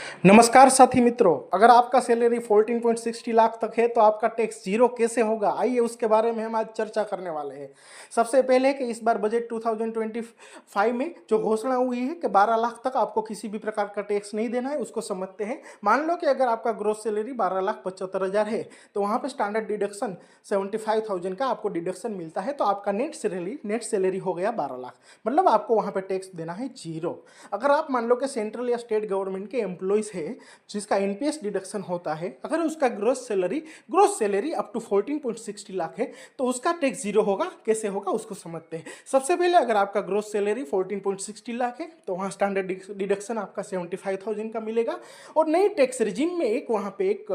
नमस्कार साथी मित्रों, अगर आपका सैलरी 14.60 लाख तक है तो आपका टैक्स जीरो कैसे होगा, आइए उसके बारे में हम आज चर्चा करने वाले हैं। सबसे पहले कि इस बार बजट 2025 में जो घोषणा हुई है कि 12 लाख तक आपको किसी भी प्रकार का टैक्स नहीं देना है, उसको समझते हैं। मान लो कि अगर आपका ग्रोस सैलरी 12,75,000 है तो वहाँ पर स्टैंडर्ड डिडक्शन 75,000 का आपको डिडक्शन मिलता है, तो आपका नेट सैलरी हो गया 12 लाख। मतलब आपको वहाँ पर टैक्स देना है जीरो। अगर आप मान लो कि सेंट्रल या स्टेट गवर्नमेंट के एम्प्लॉयज़ है जिसका एनपीएस डिडक्शन होता है, अगर उसका gross salary up to 14.60 lakh है तो उसका टैक्स जीरो होगा। कैसे होगा उसको समझते हैं। सबसे पहले अगर आपका ग्रोस सैलरी 14.60 लाख है तो वहाँ स्टैंडर्ड डिडक्शन आपका 75,000 का मिलेगा। और नई टैक्स रिजिम में एक वहाँ पे एक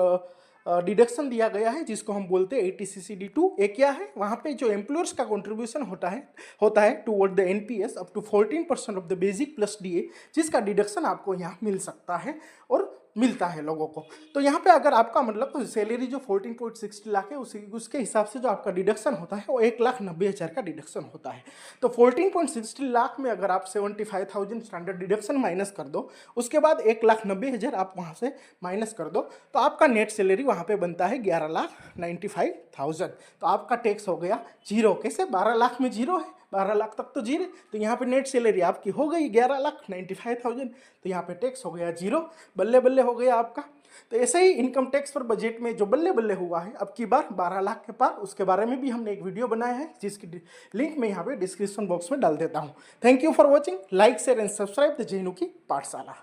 डिडक्शन दिया गया है जिसको हम बोलते हैं ATCCD2। एक क्या है, वहाँ पे जो एम्प्लॉयर्स का कंट्रीब्यूशन होता है toward the NPS up to 14% of the basic plus DA, जिसका डिडक्शन आपको यहाँ मिल सकता है और मिलता है लोगों को। तो यहाँ पे अगर आपका मतलब सैलरी जो 14.60 लाख है उसके हिसाब से जो आपका डिडक्शन होता है वो 1,90,000 का डिडक्शन होता है। तो 14.60 लाख में अगर आप 75,000 स्टैंडर्ड डिडक्शन माइनस कर दो, उसके बाद 1,90,000 आप वहाँ से माइनस कर दो, तो आपका नेट सैलरी वहाँ पे बनता है 11,95,000। तो आपका टैक्स हो गया जीरो। कैसे? 12 लाख में जीरो है, 12 लाख तक तो जीरो। तो यहाँ पे नेट सैलरी आपकी हो गई 11,95,000, तो यहाँ पे टैक्स हो गया जीरो। बल्ले बल्ले हो गया आपका। तो ऐसे ही इनकम टैक्स पर बजट में जो बल्ले बल्ले हुआ है अब की बार 12 लाख के पार, उसके बारे में भी हमने एक वीडियो बनाया है जिसकी लिंक मैं यहाँ पे डिस्क्रिप्शन बॉक्स में डाल देता हूँ। Thank you for watching. Like share and subscribe the JNU की पाठशाला।